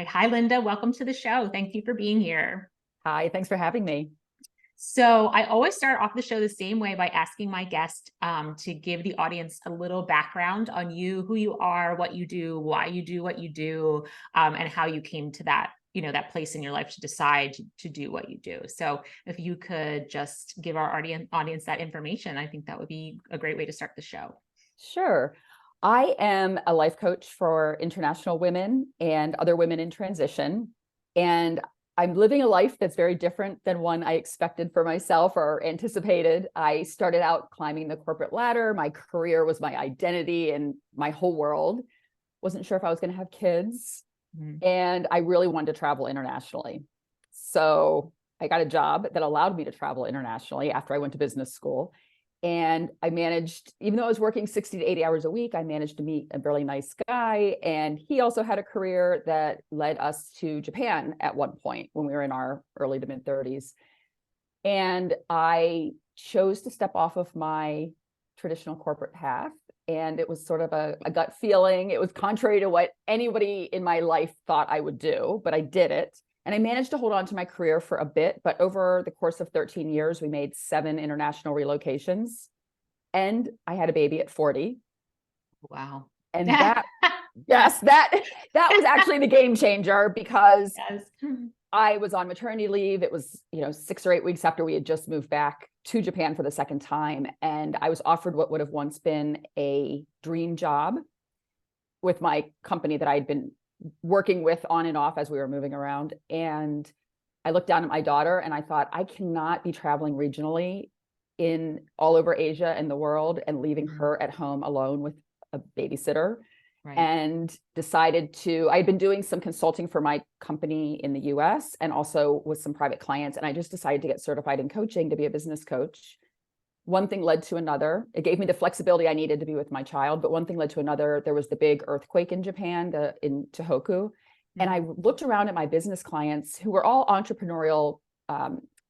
Right. Hi, Linda. Welcome to the show. Thank you for being here. Hi, thanks for having me. So I always start off the show the same way by asking my guest to give the audience a little background on you, who you are, what you do what you do, and how you came to that, that place in your life to decide to do what you do. So if you could just give our audience that information, I think that would be a great way to start the show. Sure. I am a life coach for international women and other women in transition. And I'm living a life that's very different than one I expected for myself or anticipated. I started out climbing the corporate ladder. My career was my identity and my whole world. Wasn't sure if I was going to have kids. And I really wanted to travel internationally. So I got a job that allowed me to travel internationally after I went to business school. And I managed, even though I was working 60 to 80 hours a week, I managed to meet a really nice guy. And he also had a career that led us to Japan at one point when we were in our early to mid 30s. And I chose to step off of my traditional corporate path. And it was sort of a gut feeling. It was contrary to what anybody in my life thought I would do, but I did it. And I managed to hold on to my career for a bit, but over the course of 13 years, we made 7 international relocations. And I had a baby at 40. Wow. And that was actually the game changer because Yes. I was on maternity leave. It was, 6 or 8 weeks after we had just moved back to Japan for the second time. And I was offered what would have once been a dream job with my company that I'd been working with on and off as we were moving around. And I looked down at my daughter and I thought, I cannot be traveling regionally in all over Asia and the world and leaving her at home alone with a babysitter. Right. And decided I'd been doing some consulting for my company in the US and also with some private clients. And I just decided to get certified in coaching to be a business coach. One thing led to another. It gave me the flexibility I needed to be with my child, but one thing led to another. There was the big earthquake in Japan, in Tohoku. And I looked around at my business clients who were all entrepreneurial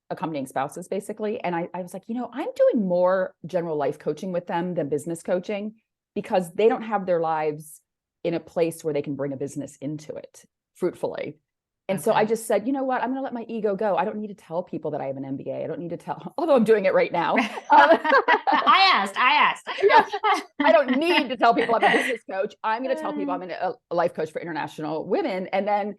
accompanying spouses, basically. And I was like, I'm doing more general life coaching with them than business coaching because they don't have their lives in a place where they can bring a business into it fruitfully. And so I just said, you know what, I'm going to let my ego go. I don't need to tell people that I have an MBA. I don't need to tell, although I'm doing it right now. I asked. Yeah, I don't need to tell people I'm a business coach. I'm going to tell people I'm a life coach for international women. And then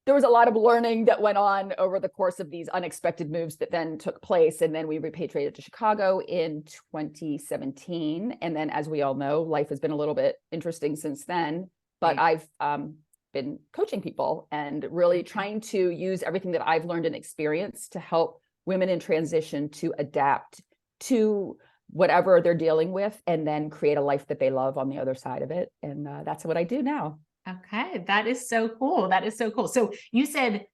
there was a lot of learning that went on over the course of these unexpected moves that then took place. And then we repatriated to Chicago in 2017. And then, as we all know, life has been a little bit interesting since then. But I've been coaching people and really trying to use everything that I've learned and experienced to help women in transition to adapt to whatever they're dealing with and then create a life that they love on the other side of it. And that's what I do now. Okay. That is so cool. So you said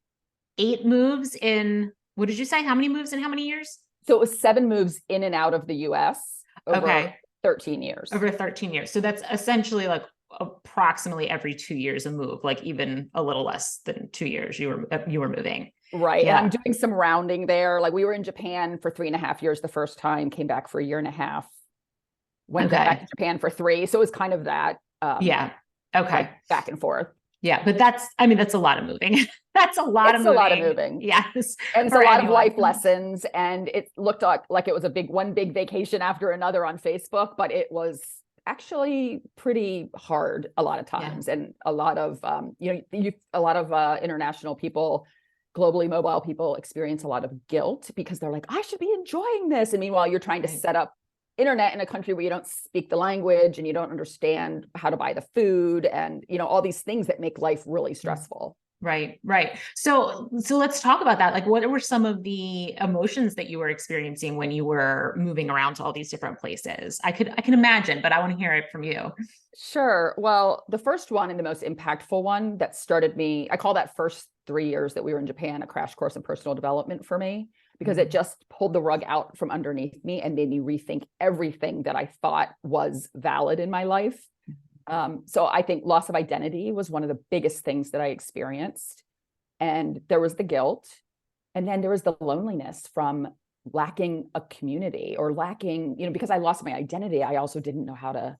8 moves in, what did you say? How many moves in how many years? So it was 7 moves in and out of the US over 13 years. Over 13 years. So that's essentially like approximately every 2 years a move, like even a little less than 2 years you were moving. Right. Yeah. And I'm doing some rounding there. Like we were in Japan for 3.5 years the first time, came back for 1.5 years, went back to Japan for 3. So it was kind of that. Okay. Like back and forth. Yeah. But that's a lot of moving. That's a lot of moving. It's a lot of moving. Yes. And it's a lot of life lessons. And it looked like it was one big vacation after another on Facebook, but it was actually pretty hard a lot of times. Yeah. And a lot of, international people, globally mobile people experience a lot of guilt because they're like, I should be enjoying this. And meanwhile, you're trying to set up internet in a country where you don't speak the language and you don't understand how to buy the food and, all these things that make life really stressful. Right. So let's talk about that. Like, what were some of the emotions that you were experiencing when you were moving around to all these different places? I can imagine, but I want to hear it from you. Sure. Well, the first one and the most impactful one that started me, I call that first 3 years that we were in Japan a crash course in personal development for me, because it just pulled the rug out from underneath me and made me rethink everything that I thought was valid in my life. So I think loss of identity was one of the biggest things that I experienced. And there was the guilt. And then there was the loneliness from lacking a community or lacking, because I lost my identity. I also didn't know how to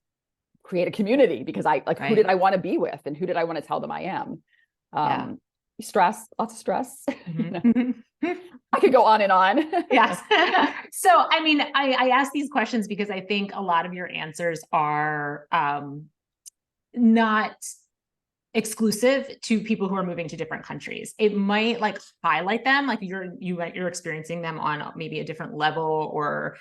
create a community because who did I want to be with and who did I want to tell them I am? Yeah. Stress, lots of stress. You know, Mhm. I could go on and on. Yes. So, I mean, I ask these questions because I think a lot of your answers are not exclusive to people who are moving to different countries. It might like highlight them, like you're experiencing them on maybe a different level, or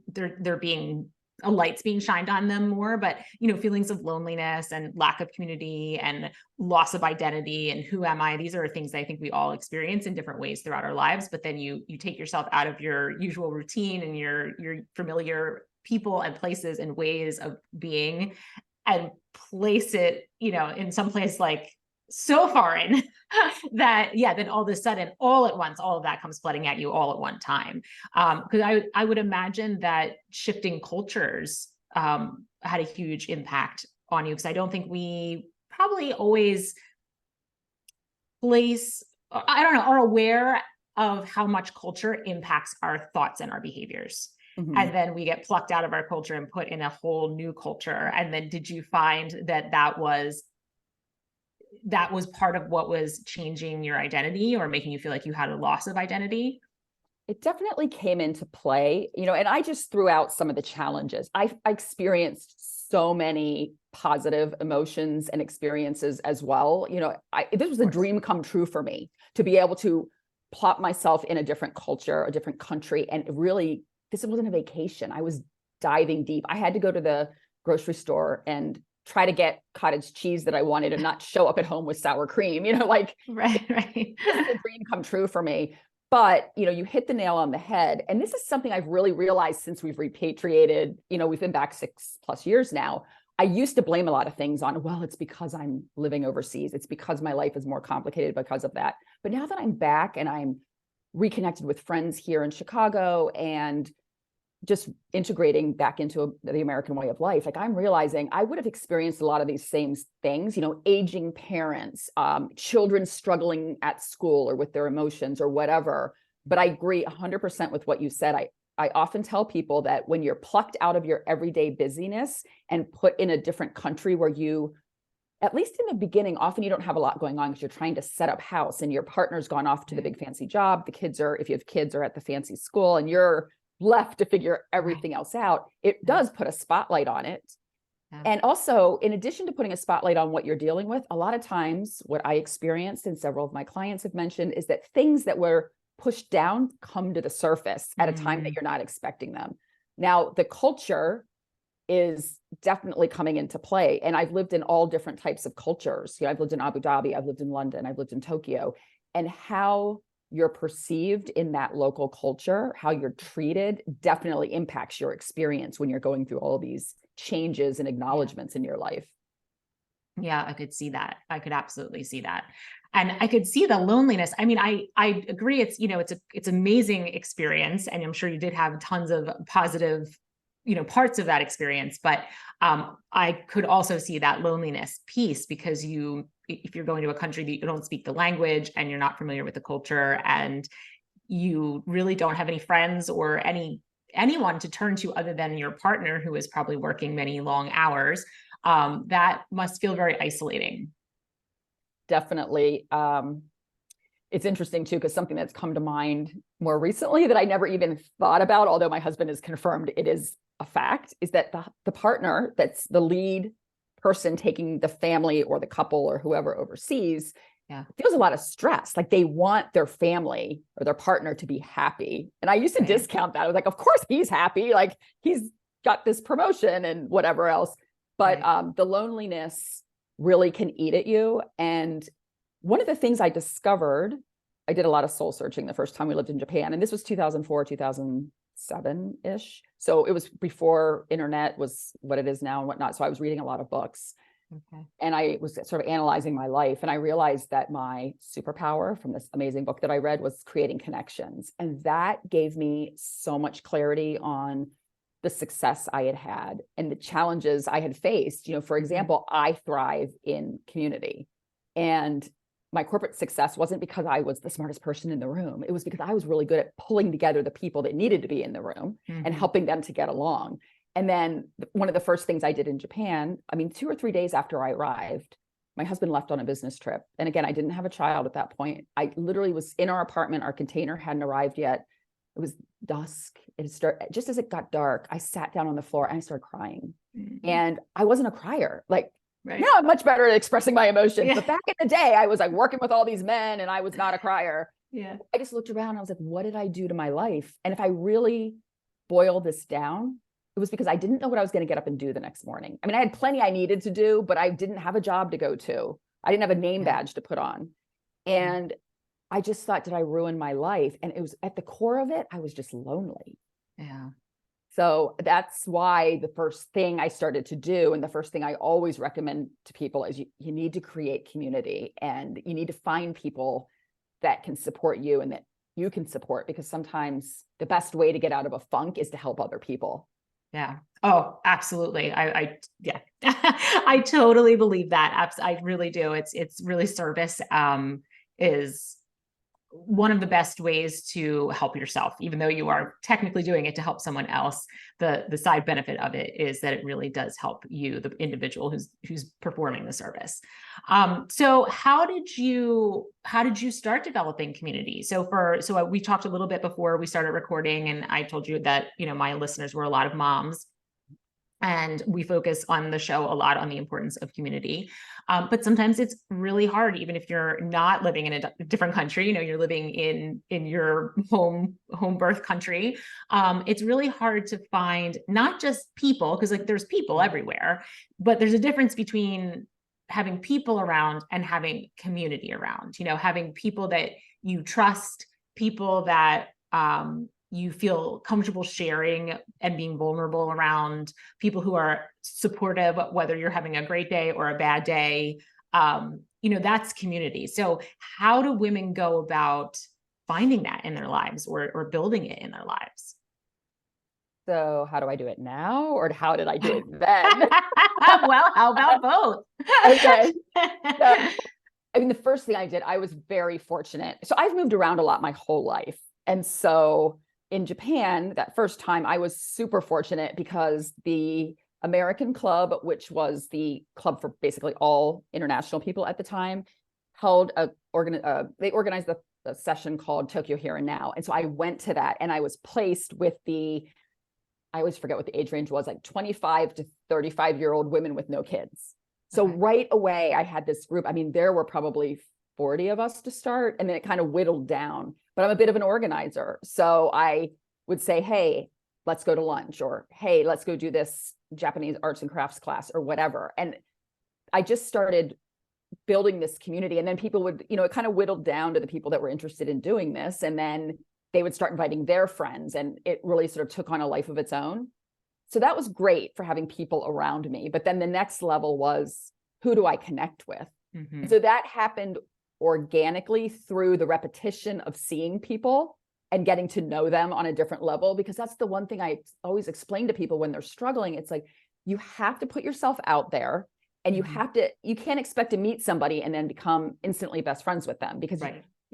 they're being a light's being shined on them more. But feelings of loneliness and lack of community and loss of identity and who am I? These are things that I think we all experience in different ways throughout our lives. But then you take yourself out of your usual routine and your familiar people and places and ways of being, and place it, in some place like so foreign that, yeah, then all of a sudden, all at once, all of that comes flooding at you all at one time. Because I would imagine that shifting cultures had a huge impact on you, because I don't think we probably always I don't know, are aware of how much culture impacts our thoughts and our behaviors. Mhm. And then we get plucked out of our culture and put in a whole new culture. And then did you find that was part of what was changing your identity or making you feel like you had a loss of identity? It definitely came into play, and I just threw out some of the challenges. I experienced so many positive emotions and experiences as well. This was a dream come true for me to be able to plot myself in a different culture, a different country. And really, this wasn't a vacation. I was diving deep. I had to go to the grocery store and try to get cottage cheese that I wanted and not show up at home with sour cream, like Right. this is a dream come true for me. But, you hit the nail on the head. And this is something I've really realized since we've repatriated, we've been back 6+ years now. I used to blame a lot of things on, well, it's because I'm living overseas. It's because my life is more complicated because of that. But now that I'm back and I'm reconnected with friends here in Chicago and just integrating back into the American way of life, like I'm realizing I would have experienced a lot of these same things, aging parents, children struggling at school or with their emotions or whatever. But I agree 100% with what you said. I often tell people that when you're plucked out of your everyday busyness and put in a different country where you, at least in the beginning, often you don't have a lot going on because you're trying to set up house and your partner's gone off to the big fancy job. The kids are, if you have kids, are at the fancy school and you're left to figure everything else out. It does put a spotlight on it. Yeah. And also, in addition to putting a spotlight on what you're dealing with, a lot of times what I experienced and several of my clients have mentioned is that things that were pushed down come to the surface at a time that you're not expecting them. Now, the culture is definitely coming into play. And I've lived in all different types of cultures. I've lived in Abu Dhabi, I've lived in London, I've lived in Tokyo, and how you're perceived in that local culture, how you're treated, definitely impacts your experience when you're going through all these changes and acknowledgments in your life. Yeah, I could see that. I could absolutely see that. And I could see the loneliness. I mean, I agree. It's amazing experience. And I'm sure you did have tons of positive, parts of that experience. But I could also see that loneliness piece, because if you're going to a country that you don't speak the language and you're not familiar with the culture and you really don't have any friends or anyone to turn to other than your partner, who is probably working many long hours, that must feel very isolating. Definitely. It's interesting too, because something that's come to mind more recently that I never even thought about, although my husband has confirmed it is a fact, is that the partner that's the lead person taking the family or the couple or whoever overseas feels a lot of stress. Like they want their family or their partner to be happy. And I used to discount that. I was like, of course he's happy. Like he's got this promotion and whatever else. But the loneliness really can eat at you. And one of the things I discovered, I did a lot of soul searching the first time we lived in Japan. And this was 2004, 2007-ish. So it was before internet was what it is now and whatnot. So I was reading a lot of books. Okay. And I was sort of analyzing my life. And I realized that my superpower from this amazing book that I read was creating connections. And that gave me so much clarity on the success I had had and the challenges I had faced. For example, I thrive in community. And my corporate success wasn't because I was the smartest person in the room. It was because I was really good at pulling together the people that needed to be in the room and helping them to get along. And then one of the first things I did in Japan, 2 or 3 days after I arrived, my husband left on a business trip. And again, I didn't have a child at that point. I literally was in our apartment. Our container hadn't arrived yet. It was dusk. Just as it got dark, I sat down on the floor and I started crying. And I wasn't a crier. Like now I'm much better at expressing my emotions. But back in the day, I was like working with all these men and I was not a crier. Yeah. I just looked around and I was like, what did I do to my life? And if I really boil this down, it was because I didn't know what I was going to get up and do the next morning. I mean, I had plenty I needed to do, but I didn't have a job to go to. I didn't have a name badge to put on. And I just thought, did I ruin my life? And it was at the core of it, I was just lonely. Yeah. So that's why the first thing I started to do, and the first thing I always recommend to people, is you need to create community, and you need to find people that can support you and that you can support, because sometimes the best way to get out of a funk is to help other people. Yeah. Oh, absolutely. Yeah, I totally believe that. I really do. It's really service, is one of the best ways to help yourself, even though you are technically doing it to help someone else. The side benefit of it is that it really does help you, the individual who's performing the service. So how did you start developing community? So we talked a little bit before we started recording, and I told you that, my listeners were a lot of moms. And we focus on the show a lot on the importance of community. But sometimes it's really hard, even if you're not living in a different country, you're living in your home birth country. It's really hard to find not just people, because like there's people everywhere, but there's a difference between having people around and having community around, having people that you trust, people that, you feel comfortable sharing and being vulnerable around, people who are supportive, whether you're having a great day or a bad day. That's community. So how do women go about finding that in their lives, or building it in their lives? So how do I do it now, or how did I do it then? Well, how about both? Okay. So, I mean, the first thing I did, I was very fortunate. So I've moved around a lot my whole life. And so in Japan, that first time, I was super fortunate because the American Club, which was the club for basically all international people at the time, they organized a session called Tokyo Here and Now. And so I went to that, and I was placed with I always forget what the age range was, like 25 to 35-year-old women with no kids. So right away, I had this group. I mean, there were probably 40 of us to start, and then it kind of whittled down. But I'm a bit of an organizer. So I would say, hey, let's go to lunch, or hey, let's go do this Japanese arts and crafts class, or whatever. And I just started building this community. And then people would, it kind of whittled down to the people that were interested in doing this. And then they would start inviting their friends, and it really sort of took on a life of its own. So that was great for having people around me. But then the next level was, who do I connect with? Mm-hmm. So that happened organically through the repetition of seeing people and getting to know them on a different level, because that's the one thing I always explain to people when they're struggling. It's like, you have to put yourself out there, and you can't expect to meet somebody and then become instantly best friends with them, because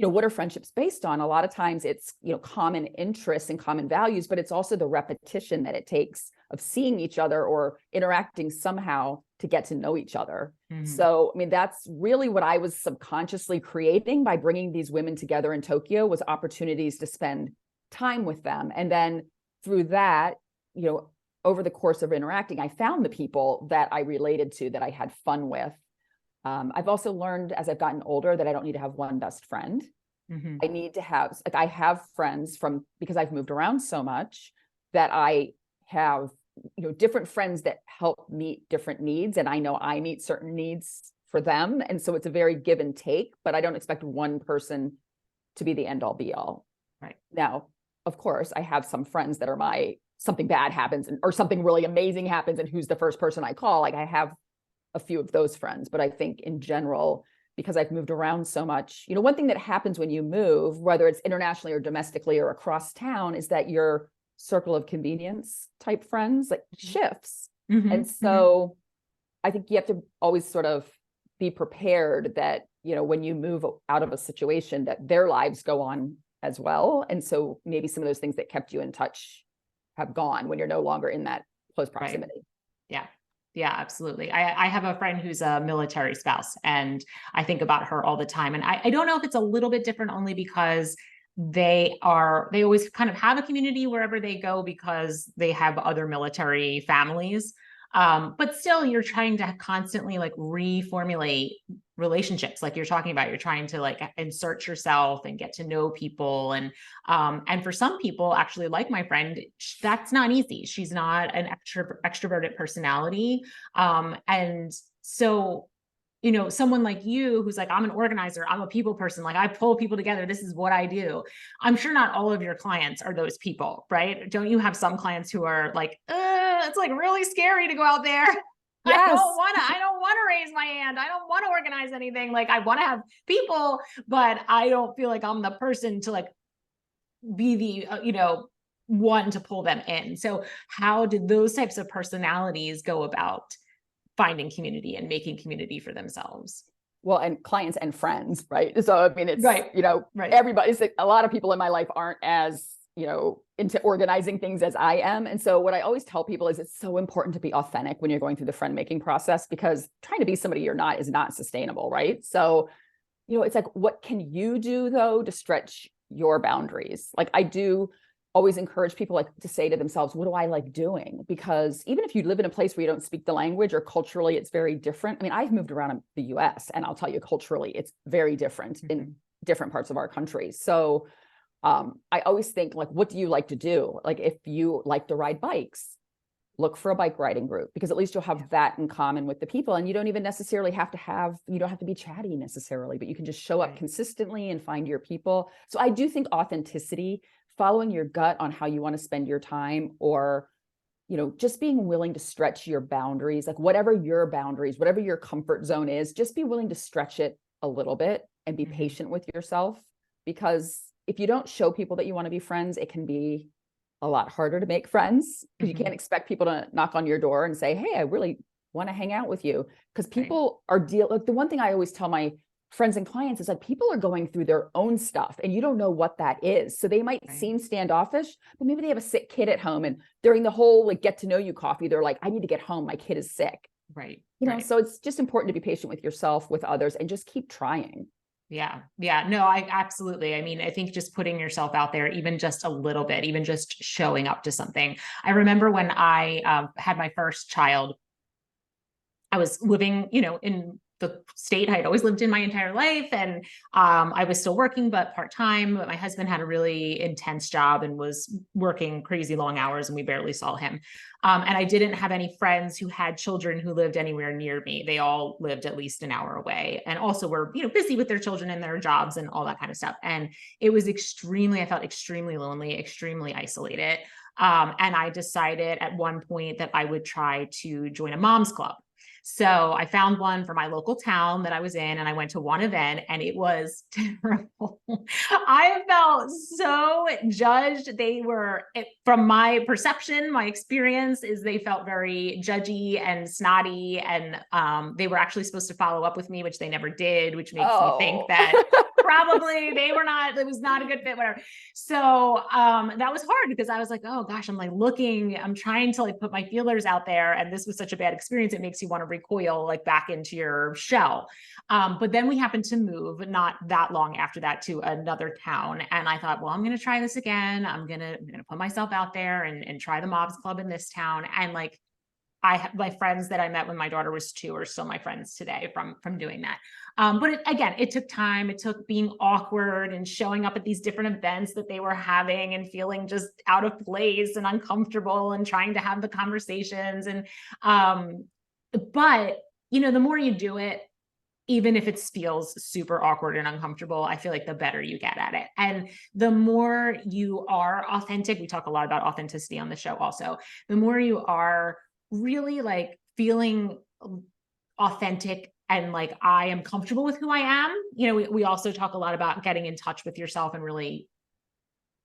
what are friendships based on? A lot of times it's, common interests and common values, but it's also the repetition that it takes of seeing each other or interacting somehow to get to know each other. Mm-hmm. So, I mean, that's really what I was subconsciously creating by bringing these women together in Tokyo, was opportunities to spend time with them. And then through that, over the course of interacting, I found the people that I related to, that I had fun with. I've also learned as I've gotten older that I don't need to have one best friend. Mm-hmm. I need to have, I have friends because I've moved around so much, that I have, different friends that help meet different needs. And I know I meet certain needs for them. And so it's a very give and take, but I don't expect one person to be the end all be all. Right. Now, of course, I have some friends that are something bad happens or something really amazing happens, and who's the first person I call. Like, I have a few of those friends, but I think in general, because I've moved around so much, one thing that happens when you move, whether it's internationally or domestically or across town, is that your circle of convenience type friends shifts. Mm-hmm. And so I think you have to always sort of be prepared that, when you move out of a situation, that their lives go on as well. And so maybe some of those things that kept you in touch have gone when you're no longer in that close proximity. Right. Yeah, absolutely. I have a friend who's a military spouse, and I think about her all the time. And I don't know if it's a little bit different only because they always kind of have a community wherever they go because they have other military families. But still, you're trying to constantly like reformulate relationships, like you're talking about. You're trying to like insert yourself and get to know people, and for some people, actually, like my friend, that's not easy. She's not an extroverted personality, and so someone like you who's like, I'm an organizer, I'm a people person, like I pull people together, this is what I do. I'm sure not all of your clients are those people, right? Don't you have some clients who are like, it's like really scary to go out there? Yes. I don't want to raise my hand. I don't want to organize anything. Like I want to have people, but I don't feel like I'm the person to like be the, one to pull them in. So how did those types of personalities go about finding community and making community for themselves? Well, and clients and friends, right? So, I mean, it's, Right. Right. everybody's, a lot of people in my life aren't as, into organizing things as I am. And so what I always tell people is it's so important to be authentic when you're going through the friend making process, because trying to be somebody you're not is not sustainable, right? So, it's like, what can you do though to stretch your boundaries? Like I do always encourage people like to say to themselves, what do I like doing? Because even if you live in a place where you don't speak the language or culturally it's very different. I mean, I've moved around in the US and I'll tell you culturally, it's very different in different parts of our country. So I always think like, what do you like to do? Like if you like to ride bikes, look for a bike riding group, because at least you'll have that in common with the people. And you don't even necessarily you don't have to be chatty necessarily, but you can just show up consistently and find your people. So I do think authenticity, following your gut on how you want to spend your time, or, just being willing to stretch your boundaries, like whatever your boundaries, whatever your comfort zone is, just be willing to stretch it a little bit and be patient with yourself. Because if you don't show people that you want to be friends, it can be a lot harder to make friends, because you can't expect people to knock on your door and say, hey, I really want to hang out with you. Because people are like the one thing I always tell my friends and clients is like, people are going through their own stuff and you don't know what that is. So they might seem standoffish, but maybe they have a sick kid at home, and during the whole like get to know you coffee, they're like, I need to get home, my kid is sick. Right. So it's just important to be patient with yourself, with others, and just keep trying. Yeah. Yeah. No, I absolutely. I mean, I think just putting yourself out there, even just a little bit, even just showing up to something. I remember when I had my first child, I was living, in the state I had always lived in my entire life. And I was still working, but part-time. But my husband had a really intense job and was working crazy long hours, and we barely saw him. And I didn't have any friends who had children who lived anywhere near me. They all lived at least an hour away, and also were, busy with their children and their jobs and all that kind of stuff. And it was I felt extremely lonely, extremely isolated. And I decided at one point that I would try to join a mom's club. So I found one for my local town that I was in, and I went to one event, and it was terrible. I felt so judged. From my perception, my experience is they felt very judgy and snotty, and they were actually supposed to follow up with me, which they never did, which makes me think that probably it was not a good fit, whatever. So that was hard, because I was like, oh gosh, I'm trying to like put my feelers out there, and this was such a bad experience. It makes you want to recoil like back into your shell. But then we happened to move not that long after that to another town, and I thought, well, I'm going to try this again. I'm going to put myself out there and try the mobs club in this town. And like, my friends that I met when my daughter was 2 are still my friends today from doing that. But it took time. It took being awkward and showing up at these different events that they were having and feeling just out of place and uncomfortable and trying to have the conversations. But the more you do it, even if it feels super awkward and uncomfortable, I feel like the better you get at it. And the more you are authentic, we talk a lot about authenticity on the show also, the more you are really like feeling authentic and like, I am comfortable with who I am. We also talk a lot about getting in touch with yourself and really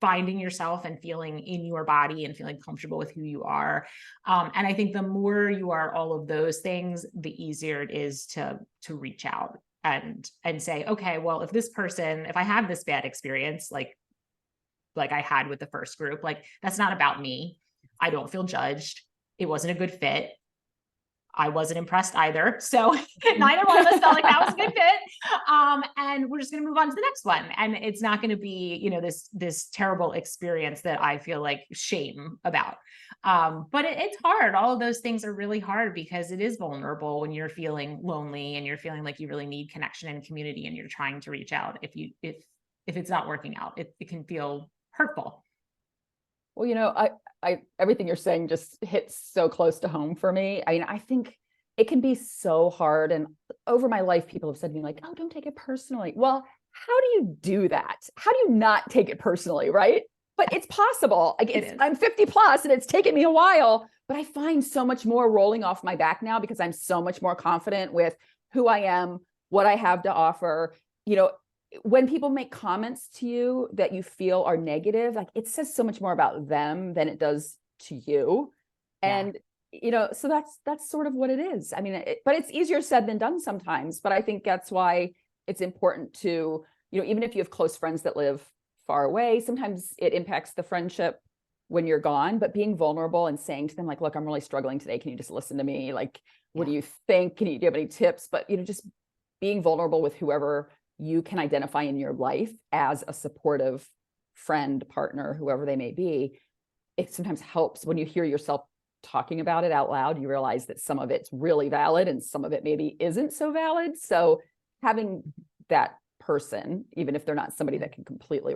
finding yourself and feeling in your body and feeling comfortable with who you are. And I think the more you are all of those things, the easier it is to reach out and say, okay, well, if I have this bad experience, like I had with the first group, like that's not about me. I don't feel judged. It wasn't a good fit. I wasn't impressed either. So neither one of us felt like that was a good fit. And we're just going to move on to the next one. And it's not going to be, you know, this terrible experience that I feel like shame about. But it's hard. All of those things are really hard because it is vulnerable when you're feeling lonely and you're feeling like you really need connection and community and you're trying to reach out. If it's not working out, it can feel hurtful. Well, you know, I everything you're saying just hits so close to home for me. I mean, I think it can be so hard. And over my life, people have said to me like, "Oh, don't take it personally." Well, how do you do that? How do you not take it personally, right? But it's possible. Like I'm 50 plus and it's taken me a while, but I find so much more rolling off my back now because I'm so much more confident with who I am, what I have to offer. You know, when people make comments to you that you feel are negative, like it says so much more about them than it does to you. And, you know, so that's sort of what it is. I mean, but it's easier said than done sometimes, but I think that's why it's important to, you know, even if you have close friends that live far away, sometimes it impacts the friendship when you're gone, but being vulnerable and saying to them like, look, I'm really struggling today. Can you just listen to me? Like, what do you think? Do you have any tips? But, you know, just being vulnerable with whoever you can identify in your life as a supportive friend, partner, whoever they may be, it sometimes helps when you hear yourself talking about it out loud, you realize that some of it's really valid and some of it maybe isn't so valid. So having that person, even if they're not somebody that can completely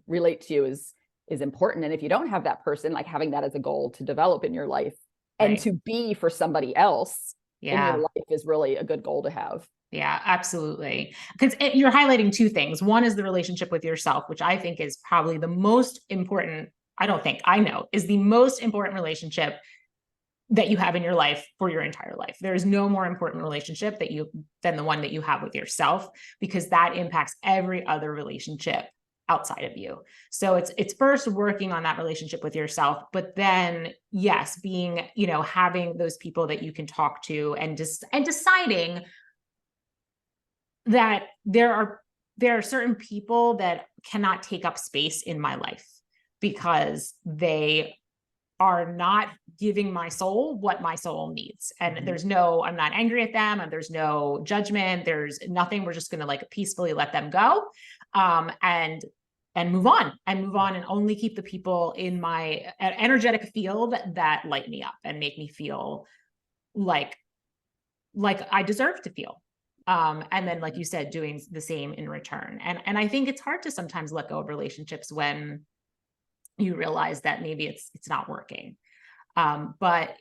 relate to you is important. And if you don't have that person, like having that as a goal to develop in your life and to be for somebody else in your life is really a good goal to have. Yeah, absolutely. Because you're highlighting two things. One is the relationship with yourself, which I think is probably the most important. I don't think, I know, is the most important relationship that you have in your life for your entire life. There is no more important relationship than the one that you have with yourself, because that impacts every other relationship outside of you. So it's first working on that relationship with yourself, but then yes, being, you know, having those people that you can talk to and deciding that there are certain people that cannot take up space in my life because they are not giving my soul what my soul needs. And I'm not angry at them, and there's no judgment. There's nothing. We're just going to like peacefully let them go. And move on and only keep the people in my energetic field that light me up and make me feel like I deserve to feel. And then, like you said, doing the same in return. And I think it's hard to sometimes let go of relationships when you realize that maybe it's not working. But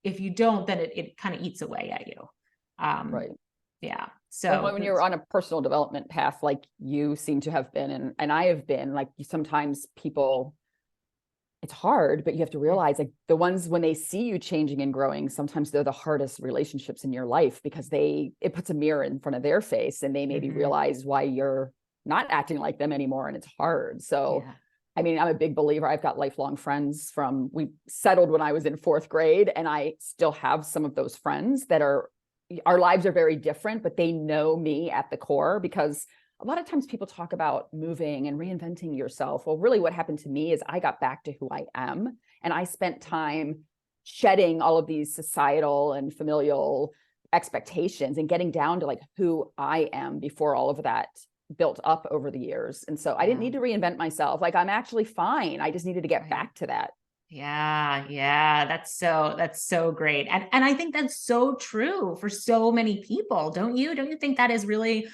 if you don't, then it kind of eats away at you. Right. Yeah. So when you're on a personal development path, like you seem to have been, and I have been, like sometimes people, it's hard, but you have to realize like the ones when they see you changing and growing, sometimes they're the hardest relationships in your life because it puts a mirror in front of their face and they maybe realize why you're not acting like them anymore. And it's hard. So, I mean, I'm a big believer. I've got lifelong friends we settled when I was in 4th grade, and I still have some of those friends that our lives are very different, but they know me at the core, because a lot of times people talk about moving and reinventing yourself. Well, really what happened to me is I got back to who I am, and I spent time shedding all of these societal and familial expectations and getting down to like who I am before all of that built up over the years. And so I didn't need to reinvent myself. Like I'm actually fine. I just needed to get back to that. Yeah. That's so great. And I think that's so true for so many people. Don't you think that is really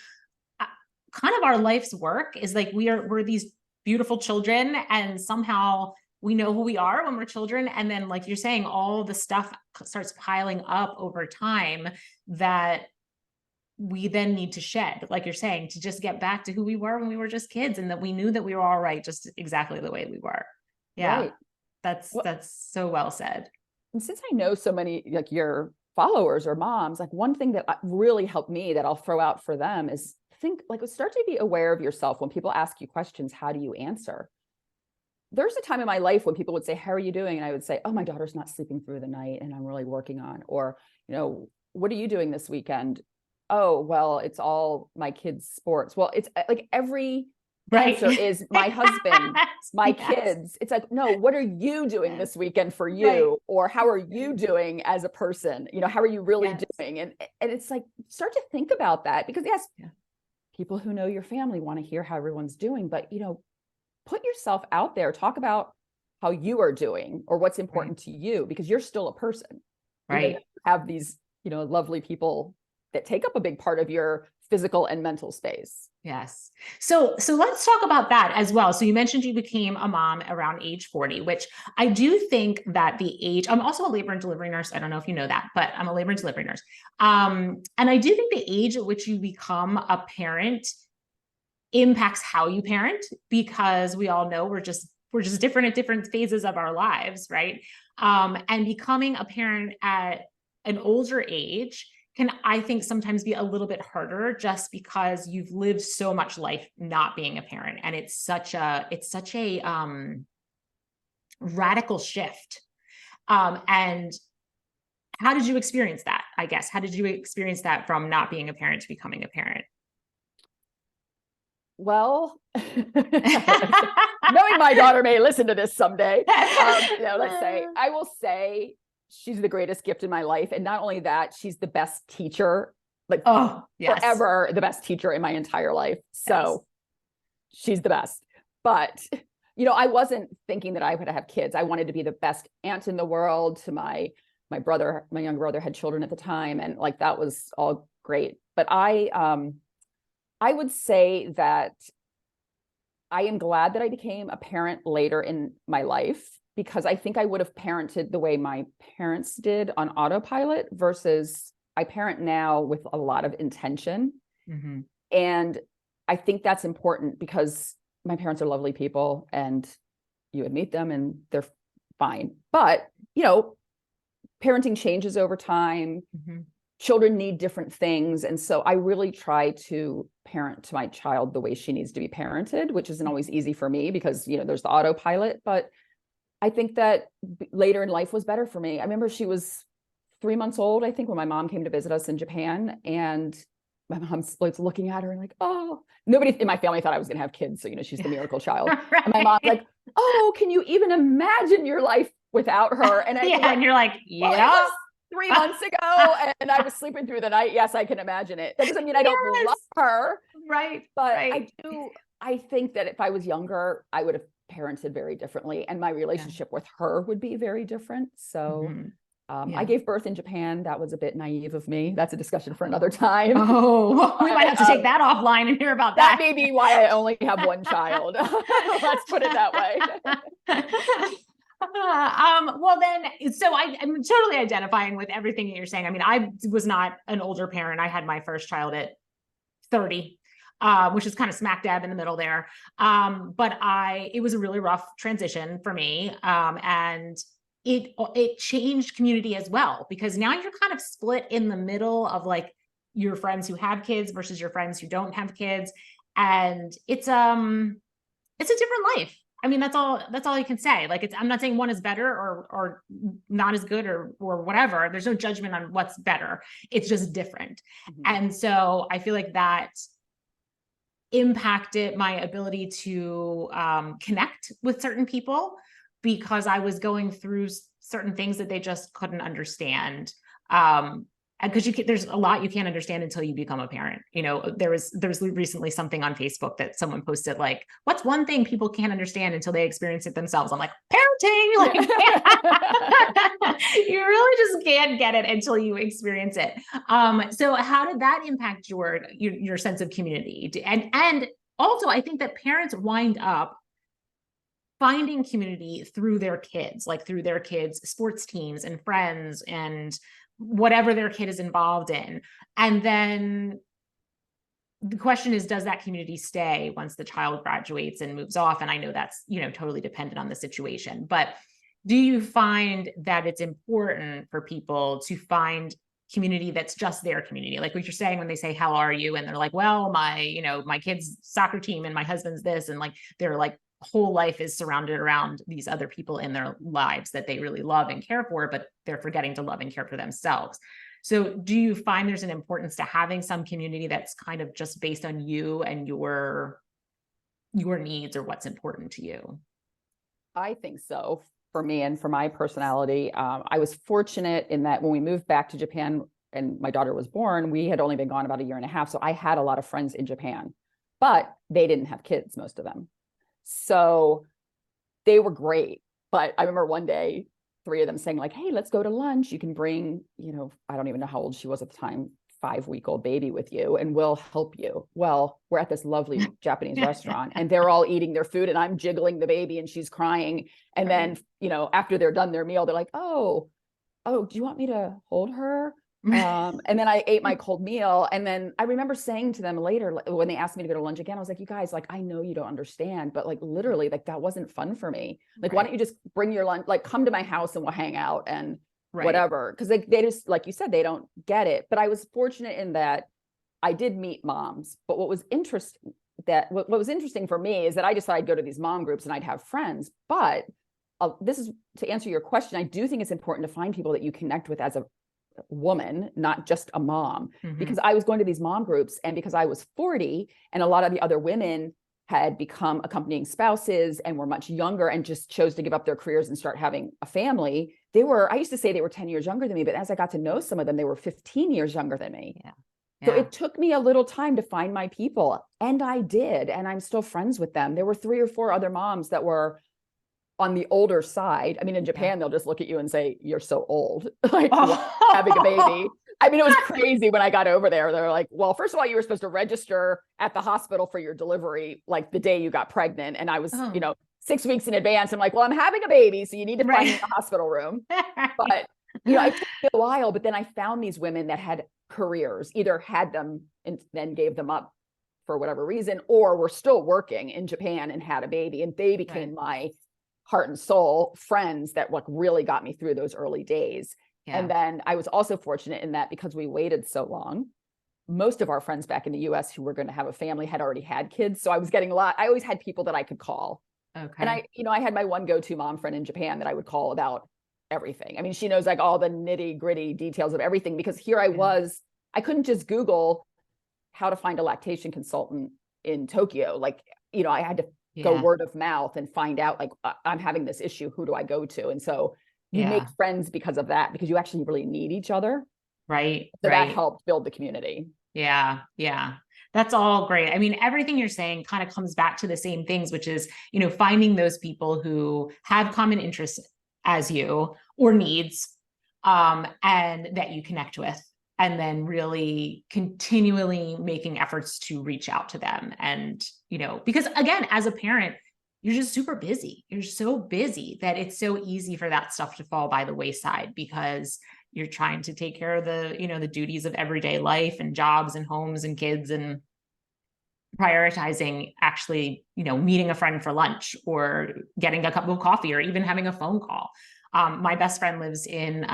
kind of our life's work, is like we're these beautiful children, and somehow we know who we are when we're children. And then, like you're saying, all the stuff starts piling up over time that we then need to shed, like you're saying, to just get back to who we were when we were just kids, and that we knew that we were all right, just exactly the way we were. Yeah. Right. That's so well said. And since I know so many like your followers or moms, like one thing that really helped me that I'll throw out for them is start to be aware of yourself. When people ask you questions, how do you answer? There's a time in my life when people would say, how are you doing? And I would say, oh, my daughter's not sleeping through the night and I'm really working on, or, you know, what are you doing this weekend? Oh, well, it's all my kids' sports. Well, it's like every Right. answer is my husband, my Yes. kids. It's like, no, what are you doing this weekend for you? Right. Or how are you doing as a person? How are you really Yes. doing? And it's like, start to think about that, because yes, Yeah. people who know your family want to hear how everyone's doing, but put yourself out there, talk about how you are doing or what's important to you, because you're still a person. Right. You have these, lovely people that take up a big part of your physical and mental space. Yes. So let's talk about that as well. So you mentioned you became a mom around age 40, which I do think that the age, I'm also a labor and delivery nurse. I don't know if you know that, but I'm a labor and delivery nurse. And I do think the age at which you become a parent impacts how you parent, because we all know we're just different at different phases of our lives, right? And becoming a parent at an older age can, I think, sometimes be a little bit harder, just because you've lived so much life not being a parent, and it's such a radical shift. And how did you experience that? I guess, how did you experience that from not being a parent to becoming a parent? Well, knowing my daughter may listen to this someday, let's say, I will say she's the greatest gift in my life. And not only that, she's the best teacher, like Oh, yes. forever the best teacher in my entire life. So she's the best. But, I wasn't thinking that I would have kids. I wanted to be the best aunt in the world to my brother. My younger brother had children at the time, and like that was all great. But I would say that I am glad that I became a parent later in my life, because I think I would have parented the way my parents did on autopilot, versus I parent now with a lot of intention. Mm-hmm. And I think that's important, because my parents are lovely people and you would meet them and they're fine. But, parenting changes over time. Mm-hmm. Children need different things. And so I really try to parent to my child the way she needs to be parented, which isn't always easy for me, because, there's the autopilot. But I think that later in life was better for me. I remember she was 3 months old, I think, when my mom came to visit us in Japan. And my mom's like looking at her and like, oh, nobody in my family thought I was going to have kids. So, she's the miracle child. Right. And my mom's like, oh, can you even imagine your life without her? And and you're like, yeah. Well, 3 months ago and I was sleeping through the night. Yes, I can imagine it. That doesn't mean I don't love her. Right. But right. I think that if I was younger, I would have parented very differently, and my relationship with her would be very different. So I gave birth in Japan. That was a bit naive of me. That's a discussion for another time. Oh, we might have to take that offline and hear about that. That may be why I only have one child. Let's put it that way. Well then, so I'm totally identifying with everything that you're saying. I mean, I was not an older parent. I had my first child at 30, which is kind of smack dab in the middle there. But it was a really rough transition for me. And it changed community as well, because now you're kind of split in the middle of like your friends who have kids versus your friends who don't have kids. And it's a different life. I mean, that's all you can say. Like, I'm not saying one is better or not as good or whatever. There's no judgment on what's better. It's just different. Mm-hmm. And so I feel like that impacted my ability to connect with certain people, because I was going through certain things that they just couldn't understand. And because there's a lot you can't understand until you become a parent. There was recently something on Facebook that someone posted, like, what's one thing people can't understand until they experience it themselves? I'm like, parenting. Like, you really just can't get it until you experience it. So how did that impact your sense of community? And also, I think that parents wind up finding community through their kids, like through their kids' sports teams and friends and whatever their kid is involved in. And then the question is, does that community stay once the child graduates and moves off? And I know that's, totally dependent on the situation, but do you find that it's important for people to find community that's just their community? Like what you're saying, when they say, how are you? And they're like, well, my kid's soccer team and my husband's this, and like, they're like, whole life is surrounded around these other people in their lives that they really love and care for, but they're forgetting to love and care for themselves. So do you find there's an importance to having some community that's kind of just based on you and your your needs or what's important to you. I think so for me and for my personality. I was fortunate in that when we moved back to Japan and my daughter was born, we had only been gone about a year and a half. So I had a lot of friends in Japan, but they didn't have kids, most of them. So they were great. But I remember one day, three of them saying like, hey, let's go to lunch. You can bring, I don't even know how old she was at the time, 5-week-old baby with you, and we'll help you. Well, we're at this lovely Japanese restaurant and they're all eating their food and I'm jiggling the baby and she's crying. And then, after they're done their meal, they're like, oh, do you want me to hold her? And then I ate my cold meal. And then I remember saying to them later, when they asked me to go to lunch again, I was like, you guys, like, I know you don't understand, but like, literally, like, that wasn't fun for me. Like, why don't you just bring your lunch, like, come to my house and we'll hang out and whatever. Cause they just, like you said, they don't get it. But I was fortunate in that I did meet moms. But what was interesting for me is that I decided I'd go to these mom groups and I'd have friends. But this is to answer your question. I do think it's important to find people that you connect with as a woman, not just a mom, because I was going to these mom groups and because I was 40 and a lot of the other women had become accompanying spouses and were much younger and just chose to give up their careers and start having a family. I used to say they were 10 years younger than me, but as I got to know some of them, they were 15 years younger than me. So it took me a little time to find my people, and I did, and I'm still friends with them. There were 3 or 4 other moms that were on the older side. I mean, in Japan, they'll just look at you and say, you're so old, like having a baby. I mean, it was crazy when I got over there. They're like, well, first of all, you were supposed to register at the hospital for your delivery, like the day you got pregnant. And I was, 6 weeks in advance. I'm like, well, I'm having a baby, so you need to find me a hospital room. But, it took me a while, but then I found these women that had careers, either had them and then gave them up for whatever reason, or were still working in Japan and had a baby. And they became my heart and soul friends that like really got me through those early days. And then I was also fortunate in that because we waited so long, most of our friends back in the US who were going to have a family had already had kids. So I was getting I always had people that I could call. And I had my one go-to mom friend in Japan that I would call about everything. I mean, she knows like all the nitty gritty details of everything, because here I was, I couldn't just Google how to find a lactation consultant in Tokyo. Like, I had to go word of mouth and find out like, I'm having this issue, who do I go to? And so you make friends because of that, because you actually really need each other. Right. So that helped build the community. Yeah. Yeah. That's all great. I mean, everything you're saying kind of comes back to the same things, which is, finding those people who have common interests as you or needs, and that you connect with, and then really continually making efforts to reach out to them. And, because again, as a parent, you're just super busy. You're so busy that it's so easy for that stuff to fall by the wayside, because you're trying to take care of the, the duties of everyday life and jobs and homes and kids, and prioritizing actually, meeting a friend for lunch or getting a cup of coffee or even having a phone call. My best friend lives in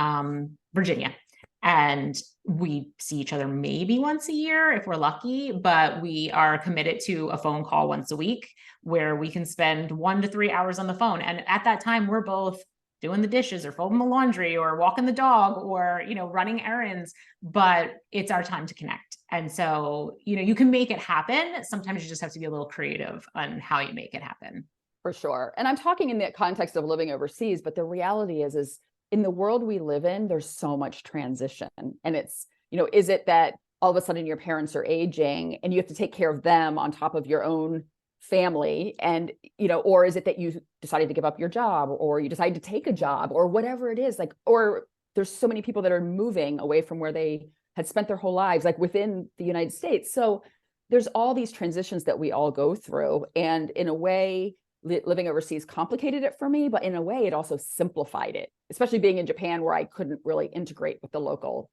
Virginia, and we see each other maybe once a year if we're lucky, but we are committed to a phone call once a week where we can spend 1 to 3 hours on the phone. And at that time, we're both doing the dishes or folding the laundry or walking the dog or, running errands, but it's our time to connect. And so, you can make it happen. Sometimes you just have to be a little creative on how you make it happen. For sure. And I'm talking in the context of living overseas, but the reality is in the world we live in, there's so much transition. And it's, is it that all of a sudden your parents are aging and you have to take care of them on top of your own family? And, or is it that you decided to give up your job, or you decided to take a job, or whatever it is, like, or there's so many people that are moving away from where they had spent their whole lives, like within the United States. So there's all these transitions that we all go through. And in a way, living overseas complicated it for me, but in a way it also simplified it, especially being in Japan where I couldn't really integrate with the local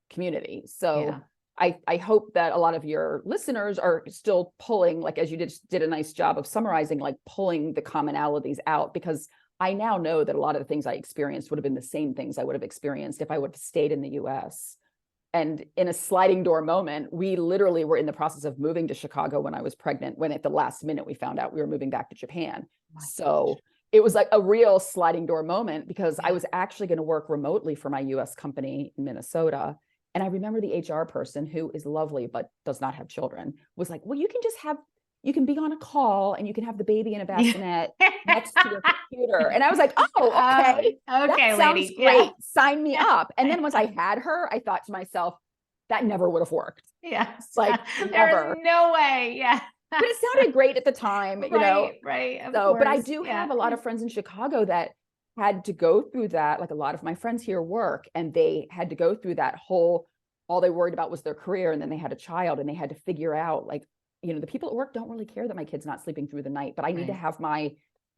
community. So I hope that a lot of your listeners are still pulling, like, as you did a nice job of summarizing, like pulling the commonalities out, because I now know that a lot of the things I experienced would have been the same things I would have experienced if I would have stayed in the US. And in a sliding door moment, we literally were in the process of moving to Chicago when I was pregnant, when at the last minute we found out we were moving back to Japan. So it was like a real sliding door moment, because I was actually going to work remotely for my US company in Minnesota. And I remember the HR person, who is lovely but does not have children, was like, well, you can just have, you can be on a call and you can have the baby in a Yeah. bassinet next to your computer. And I was like, oh, okay, that Okay, sounds lady. great. Yeah. Sign me up. And then once I had her, I thought to myself, that never would have worked. Yes. Like There is never. no way. Yeah. But it sounded great at the time, Right, right. Of So, but I course. do Yeah. have a lot of friends in Chicago that had to go through that. Like a lot of my friends here work, and they had to go through that whole, all they worried about was their career. And then they had a child and they had to figure out, like, the people at work don't really care that my kid's not sleeping through the night, but I need to Right. have my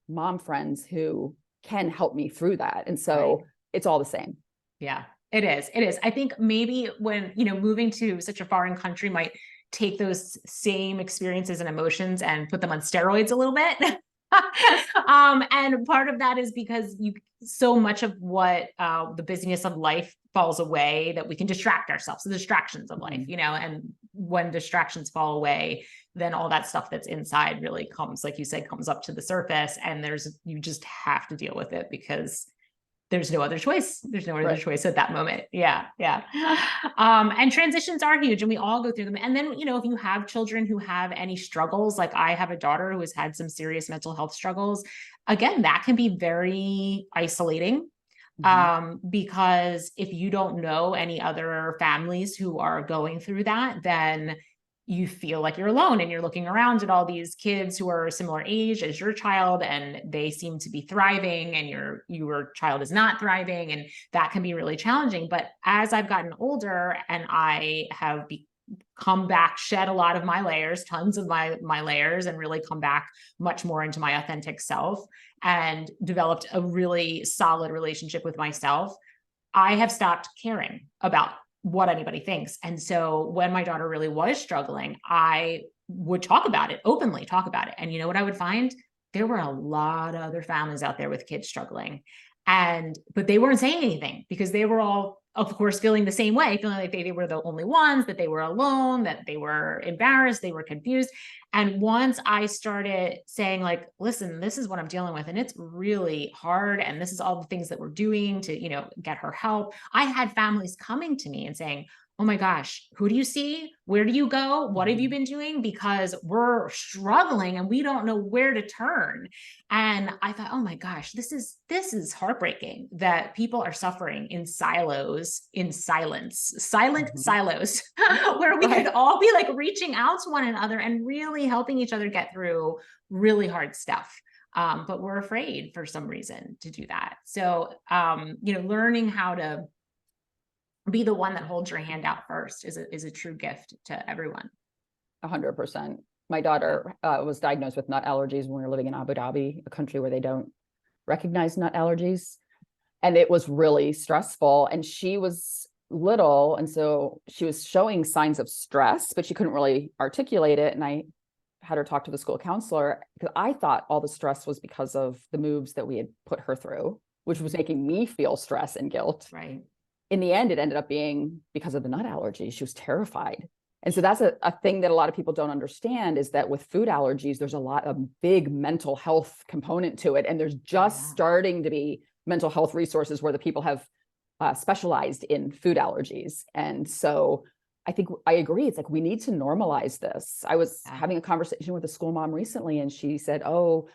mom friends who can help me through that. And Right. so it's all the same. Yeah, it is. It is. I think maybe when, moving to such a foreign country might take those same experiences and emotions and put them on steroids a little bit. And part of that is because so much of what the busyness of life falls away that we can distract ourselves, the distractions of life, and when distractions fall away, then all that stuff that's inside really comes, like you said, comes up to the surface, and you just have to deal with it because there's no other choice. There's no other Right. choice at that moment. Yeah. Yeah. And transitions are huge and we all go through them. And then, if you have children who have any struggles, like I have a daughter who has had some serious mental health struggles, again, that can be very isolating. Because if you don't know any other families who are going through that, then you feel like you're alone and you're looking around at all these kids who are a similar age as your child and they seem to be thriving and your child is not thriving, and that can be really challenging. But as I've gotten older and I have come back, shed a lot of my layers, tons of my layers, and really come back much more into my authentic self and developed a really solid relationship with myself, I have stopped caring about what anybody thinks. And so when my daughter really was struggling, I would talk about it, openly talk about it. And you know what I would find? There were a lot of other families out there with kids struggling. But they weren't saying anything because they were all, of course, feeling the same way, feeling like they were the only ones, that they were alone, that they were embarrassed, they were confused. And once I started saying, like, listen, this is what I'm dealing with, and it's really hard, and this is all the things that we're doing to, get her help, I had families coming to me and saying, oh my gosh, who do you see? Where do you go? What have you been doing? Because we're struggling and we don't know where to turn. And I thought, oh my gosh, this is heartbreaking that people are suffering in silos, in silent silos, where we could all be like reaching out to one another and really helping each other get through really hard stuff. But we're afraid for some reason to do that. So, learning how to be the one that holds your hand out first is a true gift to everyone. 100%. My daughter was diagnosed with nut allergies when we were living in Abu Dhabi, a country where they don't recognize nut allergies. And it was really stressful. And she was little. And so she was showing signs of stress, but she couldn't really articulate it. And I had her talk to the school counselor because I thought all the stress was because of the moves that we had put her through, which was making me feel stress and guilt. Right. In the end, it ended up being because of the nut allergy. She was terrified. And so that's a thing that a lot of people don't understand, is that with food allergies, there's a lot of big mental health component to it. And there's just starting to be mental health resources where the people have specialized in food allergies. And so I think I agree. It's like, we need to normalize this. I was having a conversation with a school mom recently, and she said, oh,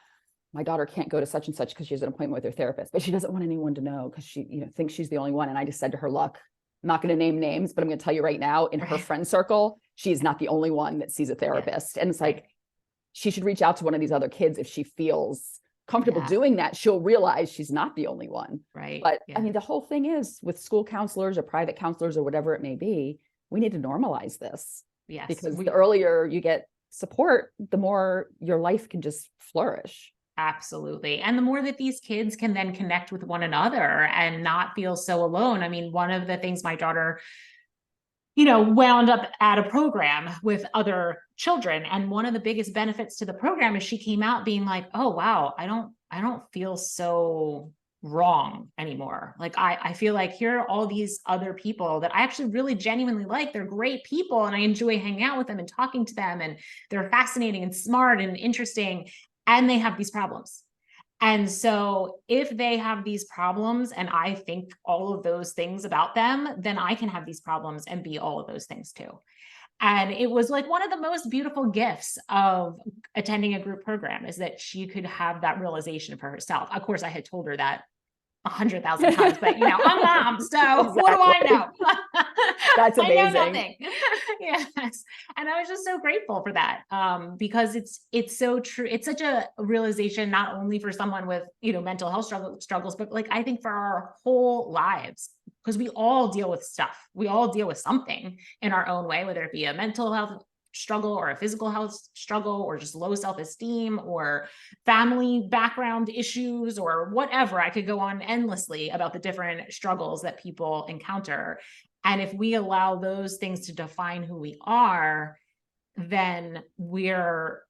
my daughter can't go to such and such because she has an appointment with her therapist, but she doesn't want anyone to know because she, thinks she's the only one. And I just said to her, look, I'm not going to name names, but I'm going to tell you right now, in her friend circle, she's not the only one that sees a therapist. And it's like, she should reach out to one of these other kids if she feels comfortable doing that. She'll realize she's not the only one. Right. But I mean, the whole thing is, with school counselors or private counselors or whatever it may be, we need to normalize this. Yes. Because the earlier you get support, the more your life can just flourish. Absolutely. And the more that these kids can then connect with one another and not feel so alone. I mean, one of the things my daughter, wound up at a program with other children. And one of the biggest benefits to the program is she came out being like, oh, wow, I don't feel so wrong anymore. Like, I feel like here are all these other people that I actually really genuinely like. They're great people and I enjoy hanging out with them and talking to them, and they're fascinating and smart and interesting. And they have these problems. And so if they have these problems and I think all of those things about them, then I can have these problems and be all of those things too. And it was like one of the most beautiful gifts of attending a group program, is that she could have that realization for herself. Of course, I had told her that 100,000 times, but I'm mom, so what do I Exactly. know? That's I know amazing. nothing. Yes. And I was just so grateful for that, because it's so true. It's such a realization, not only for someone with, mental health struggles, but like I think for our whole lives, because we all deal with stuff. We all deal with something in our own way, whether it be a mental health struggle or a physical health struggle or just low self-esteem or family background issues or whatever. I could go on endlessly about the different struggles that people encounter. And if we allow those things to define who we are, then we're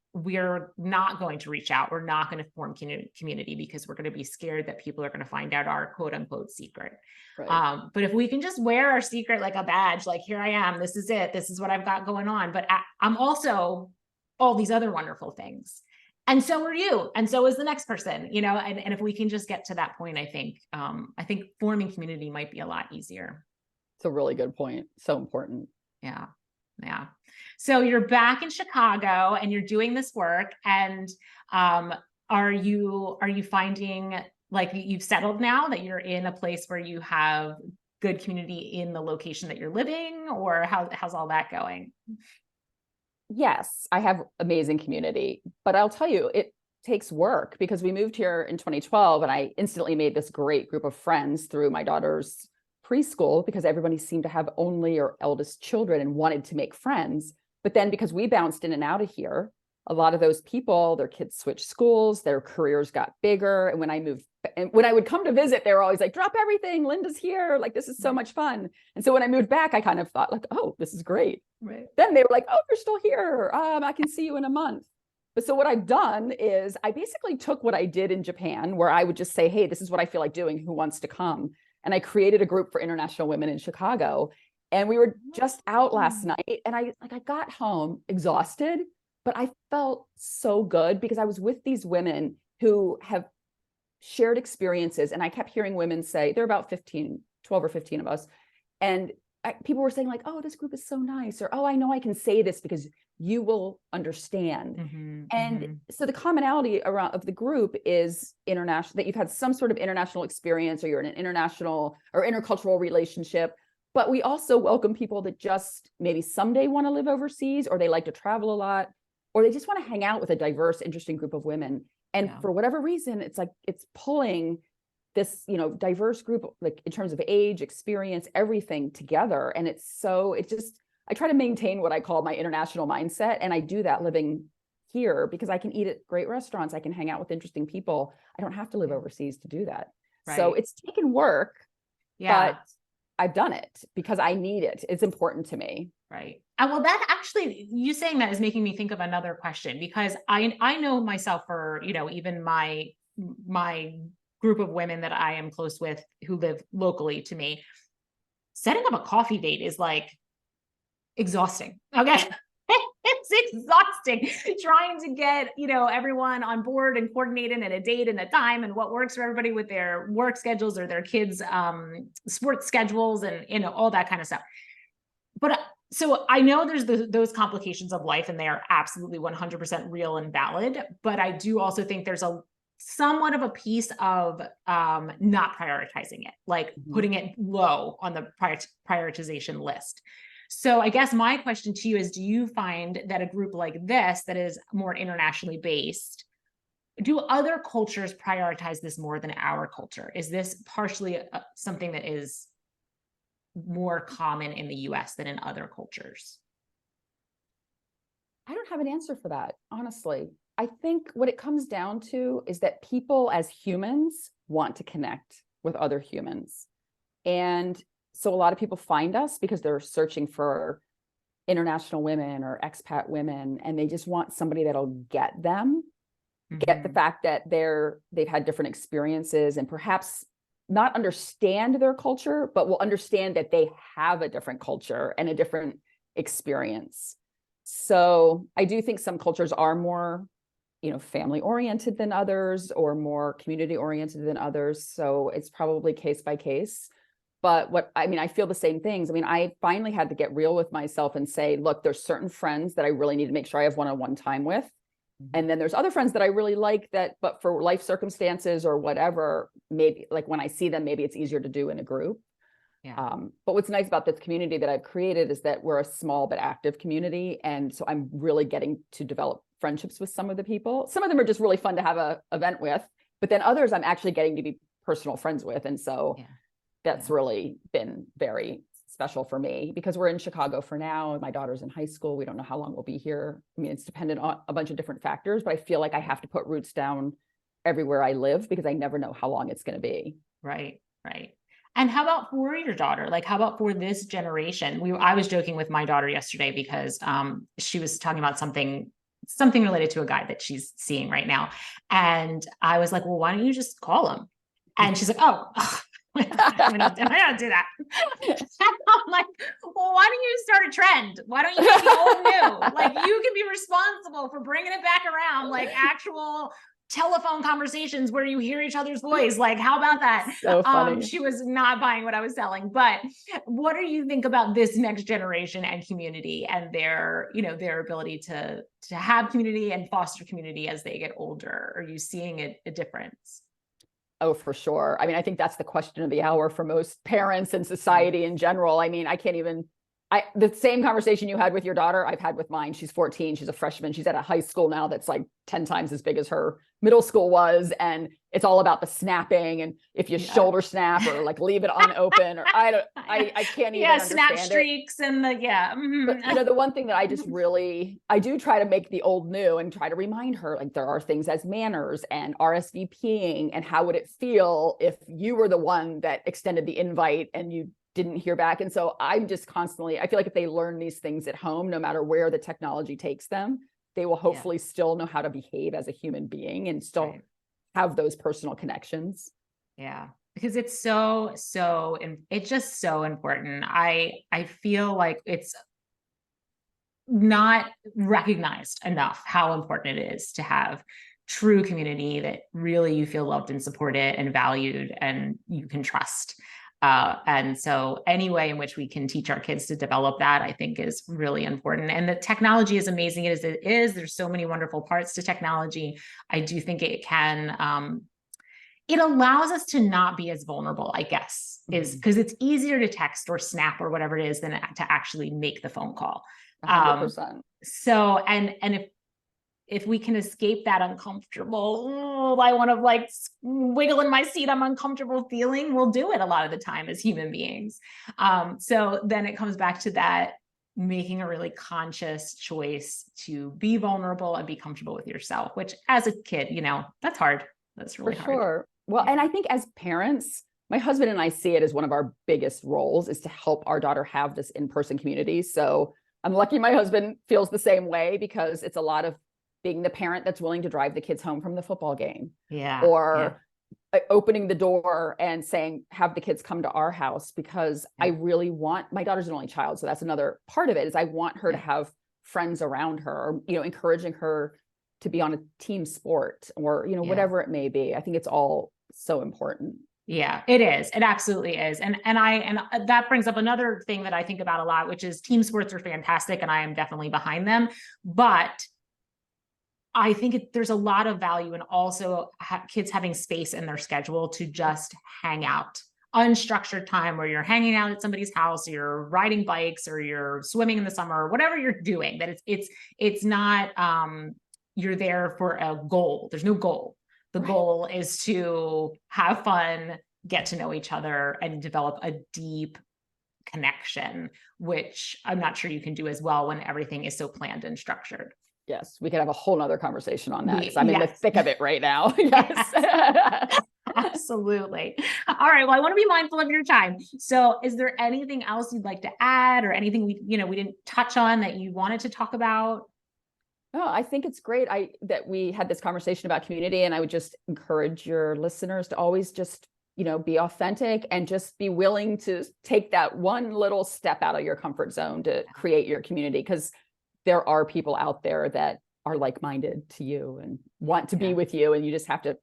not going to reach out. We're not going to form community because we're going to be scared that people are going to find out our quote unquote secret. Right. But if we can just wear our secret like a badge, like, here I am, this is it, this is what I've got going on, but I'm also all these other wonderful things. And so are you. And so is the next person, and if we can just get to that point, I think forming community might be a lot easier. It's a really good point. So important. Yeah. Yeah. So you're back in Chicago and you're doing this work, and are you finding like you've settled now, that you're in a place where you have good community in the location that you're living, or how's all that going? Yes, I have amazing community, but I'll tell you, it takes work because we moved here in 2012 and I instantly made this great group of friends through my daughter's preschool because everybody seemed to have only or eldest children and wanted to make friends. But then because we bounced in and out of here, a lot of those people, their kids switched schools, their careers got bigger. And when I would come to visit, they were always like, drop everything, Linda's here. Like, this is so much fun. And so when I moved back, I kind of thought like, oh, this is great. Right. Then they were like, oh, you're still here. I can see you in a month. But so what I've done is I basically took what I did in Japan, where I would just say, hey, this is what I feel like doing. Who wants to come? And I created a group for international women in Chicago. And we were just out last night. And I got home exhausted, but I felt so good because I was with these women who have shared experiences. And I kept hearing women say, there are about 12 or 15 of us. And people were saying like, oh, this group is so nice. Or, oh, I know I can say this because you will understand. And so the commonality of the group is international, that you've had some sort of international experience, or you're in an international or intercultural relationship. But we also welcome people that just maybe someday want to live overseas, or they like to travel a lot, or they just want to hang out with a diverse, interesting group of women. And for whatever reason, it's like it's pulling this, diverse group, like in terms of age, experience, everything together. And I try to maintain what I call my international mindset. And I do that living here because I can eat at great restaurants. I can hang out with interesting people. I don't have to live overseas to do that. Right. So it's taken work, but I've done it because I need it. It's important to me. Right. Well, that actually, you saying that is making me think of another question, because I know myself for, even my group of women that I am close with who live locally to me, setting up a coffee date is like exhausting. Okay. It's exhausting trying to get, everyone on board and coordinated and a date and a time and what works for everybody with their work schedules or their kids' sports schedules and, all that kind of stuff. But so I know there's those complications of life, and they are absolutely 100% real and valid. But I do also think there's a somewhat of a piece of not prioritizing it, like putting it low on the prioritization list. So I guess my question to you is, do you find that a group like this that is more internationally based, do other cultures prioritize this more than our culture? Is this partially something that is more common in the US than in other cultures? I don't have an answer for that, honestly. I think what it comes down to is that people as humans want to connect with other humans. And so a lot of people find us because they're searching for international women or expat women, and they just want somebody that'll get them, get the fact that they've had different experiences and perhaps not understand their culture, but will understand that they have a different culture and a different experience. So I do think some cultures are more, family oriented than others, or more community oriented than others. So it's probably case by case. But I feel the same things. I mean, I finally had to get real with myself and say, look, there's certain friends that I really need to make sure I have one-on-one time with. And then there's other friends that I really like that, but for life circumstances or whatever, maybe like when I see them, maybe it's easier to do in a group. Yeah. But what's nice about this community that I've created is that we're a small but active community. And so I'm really getting to develop friendships with some of the people. Some of them are just really fun to have an event with, but then others I'm actually getting to be personal friends with. And so that's really been very special for me because we're in Chicago for now. My daughter's in high school. We don't know how long we'll be here. I mean, it's dependent on a bunch of different factors, but I feel like I have to put roots down everywhere I live because I never know how long it's going to be. Right. Right. And how about for your daughter? Like, how about for this generation? I was joking with my daughter yesterday because she was talking about something related to a guy that she's seeing right now. And I was like, well, why don't you just call him? And she's like, oh, I'm not do that. I'm like, well, why don't you start a trend? Why don't you make the old new? Like, you can be responsible for bringing it back around, like actual telephone conversations where you hear each other's voice. Like, how about that? So funny. She was not buying what I was selling. But what do you think about this next generation and community and their, their ability to have community and foster community as they get older? Are you seeing a difference? Oh, for sure. I mean, I think that's the question of the hour for most parents and society in general. I mean, the same conversation you had with your daughter, I've had with mine. She's 14. She's a freshman. She's at a high school now that's like 10 times as big as her middle school was. And it's all about the snapping. And if you shoulder snap or like leave it unopen or I can't even understand snap streaks it. And But, the one thing that I do try to make the old new and try to remind her, like there are things as manners and RSVPing and how would it feel if you were the one that extended the invite and you didn't hear back. And so I'm just constantly, I feel like if they learn these things at home, no matter where the technology takes them, they will hopefully still know how to behave as a human being and still have those personal connections. Yeah, because it's it's just so important. I feel like it's not recognized enough how important it is to have true community that really you feel loved and supported and valued and you can trust. And so any way in which we can teach our kids to develop that, I think is really important. And the technology is amazing as it is. There's so many wonderful parts to technology. I do think it can, it allows us to not be as vulnerable, I guess, is because it's easier to text or snap or whatever it is than to actually make the phone call. 100%. So, and if we can escape that uncomfortable, I want to like wiggle in my seat, I'm uncomfortable feeling, we'll do it a lot of the time as human beings. So then it comes back to that, making a really conscious choice to be vulnerable and be comfortable with yourself, which as a kid, that's hard. That's really hard. For sure. Well, and I think as parents, my husband and I see it as one of our biggest roles is to help our daughter have this in-person community. So I'm lucky my husband feels the same way because it's a lot of being the parent that's willing to drive the kids home from the football game. Or opening the door and saying, have the kids come to our house because I really want, my daughter's an only child. So that's another part of it is I want her to have friends around her, or, encouraging her to be on a team sport or, whatever it may be. I think it's all so important. Yeah, it is. It absolutely is. And that brings up another thing that I think about a lot, which is team sports are fantastic and I am definitely behind them. But I think there's a lot of value in also kids having space in their schedule to just hang out, unstructured time where you're hanging out at somebody's house, or you're riding bikes, or you're swimming in the summer, or whatever you're doing. That it's not you're there for a goal. There's no goal. The goal is to have fun, get to know each other, and develop a deep connection, which I'm not sure you can do as well when everything is so planned and structured. Yes, we could have a whole nother conversation on that because I'm in the thick of it right now. Yes. Absolutely. All right. Well, I want to be mindful of your time. So is there anything else you'd like to add or anything we didn't touch on that you wanted to talk about? No, I think it's great that we had this conversation about community, and I would just encourage your listeners to always just, be authentic and just be willing to take that one little step out of your comfort zone to create your community, because there are people out there that are like-minded to you and want to be with you, and you just have to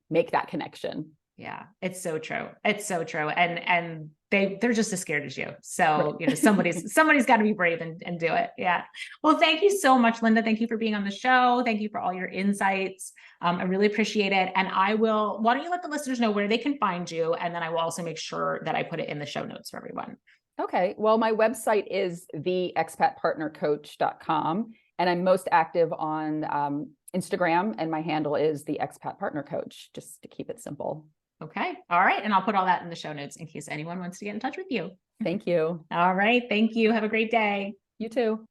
make that connection. Yeah, it's so true. It's so true. And they're just as scared as you. So, Right. you know, somebody's got to be brave and do it. Yeah. Well, thank you so much, Linda. Thank you for being on the show. Thank you for all your insights. I really appreciate it. And why don't you let the listeners know where they can find you? And then I will also make sure that I put it in the show notes for everyone. Okay. Well, my website is theexpatpartnercoach.com, and I'm most active on Instagram, and my handle is the expat partner coach, just to keep it simple. Okay. All right. And I'll put all that in the show notes in case anyone wants to get in touch with you. Thank you. All right. Thank you. Have a great day. You too.